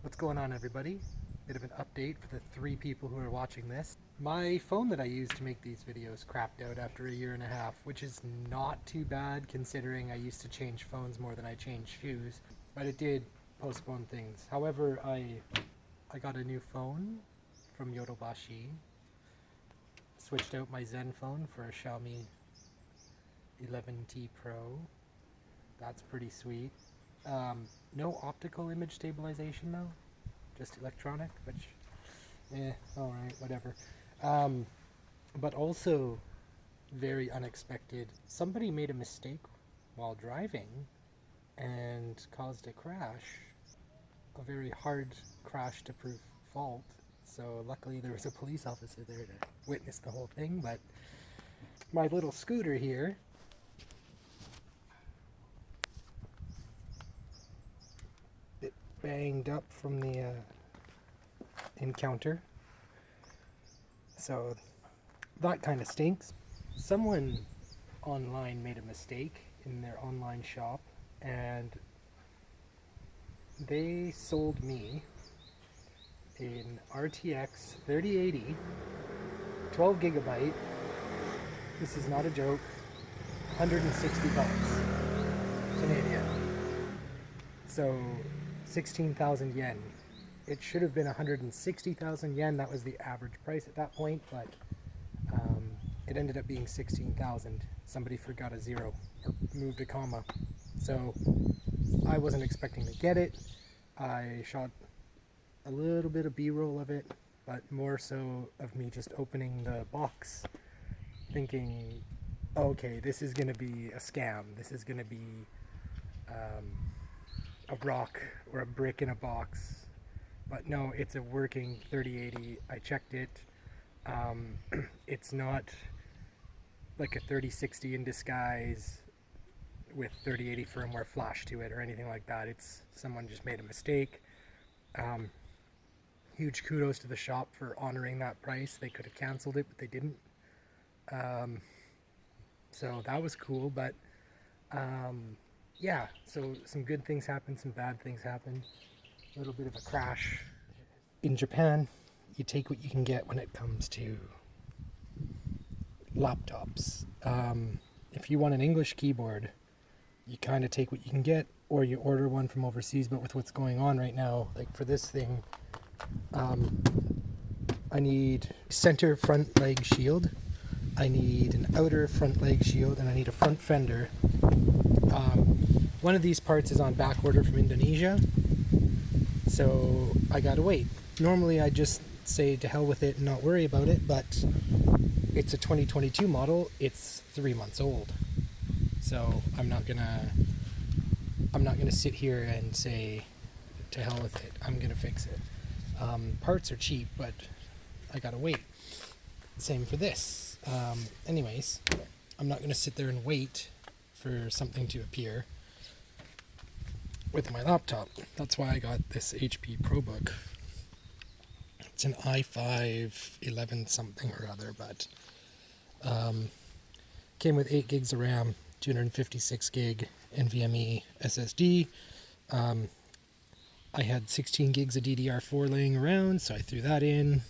What's going on, everybody? Bit of an update for the 3 people who are watching this. My phone that I use to make these videos crapped out after a year and a half, which is not too bad considering I used to change phones more than I change shoes, but it did postpone things. However, I got a new phone from Yodobashi, switched out my Zen phone for a Xiaomi 11T Pro. That's pretty sweet. No optical image stabilization though, just electronic, which, alright, whatever. But also, very unexpected, somebody made a mistake while driving and caused a crash, a very hard crash to prove fault. So luckily there was a police officer there to witness the whole thing, but my little scooter here, bit banged up from the encounter, so that kind of stinks. Someone online made a mistake in their online shop and they sold me an RTX 3080 12 gigabyte, this is not a joke, 160 bucks Canadian, so 16,000 yen. It should have been 160,000 yen, that was the average price at that point, but it ended up being 16,000. Somebody forgot a zero or moved a comma, so I wasn't expecting to get it. I shot a little bit of B-roll of it, but more so of me just opening the box thinking, okay, this is gonna be a scam, this is gonna be a rock or a brick in a box. But no, it's a working 3080. I checked it. It's not like a 3060 in disguise with 3080 firmware flash to it or anything like that. It's someone just made a mistake. Huge kudos to the shop for honoring that price. They could have canceled it, but they didn't. So that was cool, but yeah, so some good things happened, some bad things happened. A little bit of a crash. In Japan, you take what you can get when it comes to laptops. If you want an English keyboard, you kind of take what you can get, or you order one from overseas. But with what's going on right now, like for this thing, I need center front leg shield, I need an outer front leg shield, and I need a front fender. One of these parts is on back order from Indonesia, so I gotta wait. Normally I just say to hell with it and not worry about it, but it's a 2022 model, it's 3 months old, so I'm not gonna sit here and say to hell with it, I'm gonna fix it. Parts are cheap, but I gotta wait. Same for this. Anyways, I'm not gonna sit there and wait for something to appear with my laptop. That's why I got this HP ProBook. It's an i5 11 something or other, but came with 8 gigs of RAM, 256 gig NVMe SSD. I had 16 gigs of DDR4 laying around, so I threw that in.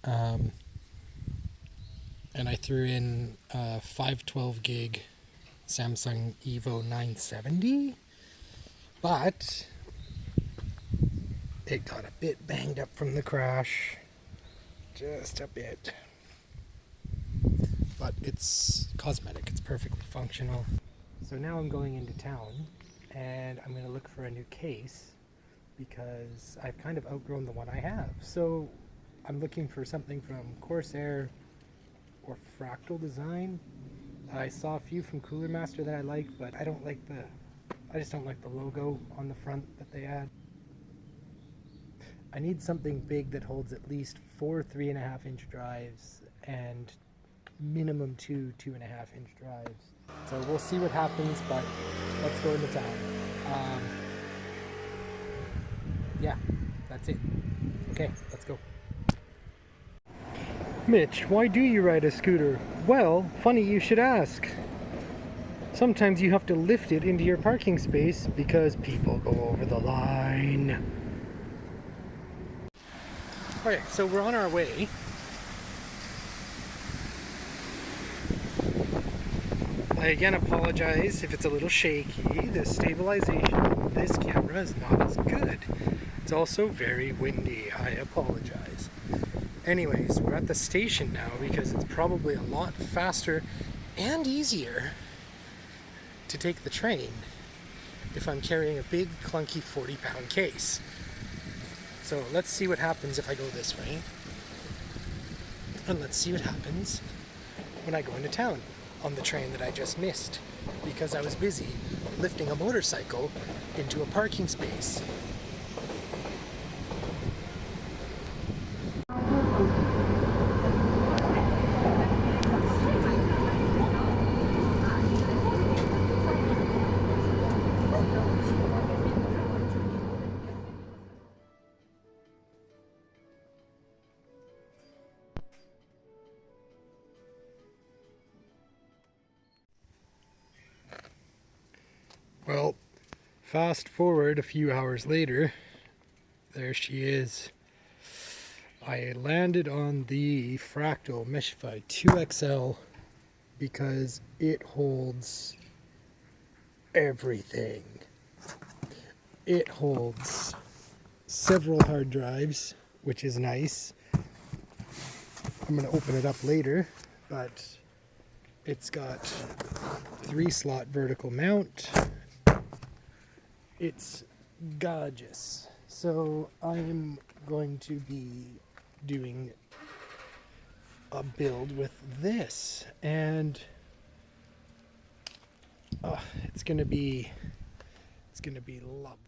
And I threw in 512 gig Samsung Evo 970, but it got a bit banged up from the crash, just a bit, but it's cosmetic, it's perfectly functional. So now I'm going into town and I'm going to look for a new case because I've kind of outgrown the one I have. So I'm looking for something from Corsair or Fractal Design. I saw a few from Cooler Master that I like, but I just don't like the logo on the front that they add. I need something big that holds at least 4 3.5-inch drives and minimum 2 2.5-inch drives. So we'll see what happens, but let's go into town. Yeah, that's it. Okay, let's go. Mitch, why do you ride a scooter? Well, funny you should ask. Sometimes you have to lift it into your parking space because people go over the line. Okay, so we're on our way. I again apologize if it's a little shaky. The stabilization on this camera is not as good. It's also very windy. I apologize. Anyways, we're at the station now because it's probably a lot faster and easier to take the train if I'm carrying a big clunky 40-pound case. So let's see what happens if I go this way. And let's see what happens when I go into town on the train that I just missed because I was busy lifting a motorcycle into a parking space. Well, fast forward a few hours later, there she is. I landed on the Fractal Meshify 2XL because it holds everything. It holds several hard drives, which is nice. I'm going to open it up later, but it's got 3-slot vertical mount. It's gorgeous. So I'm going to be doing a build with this, and it's gonna be lovely.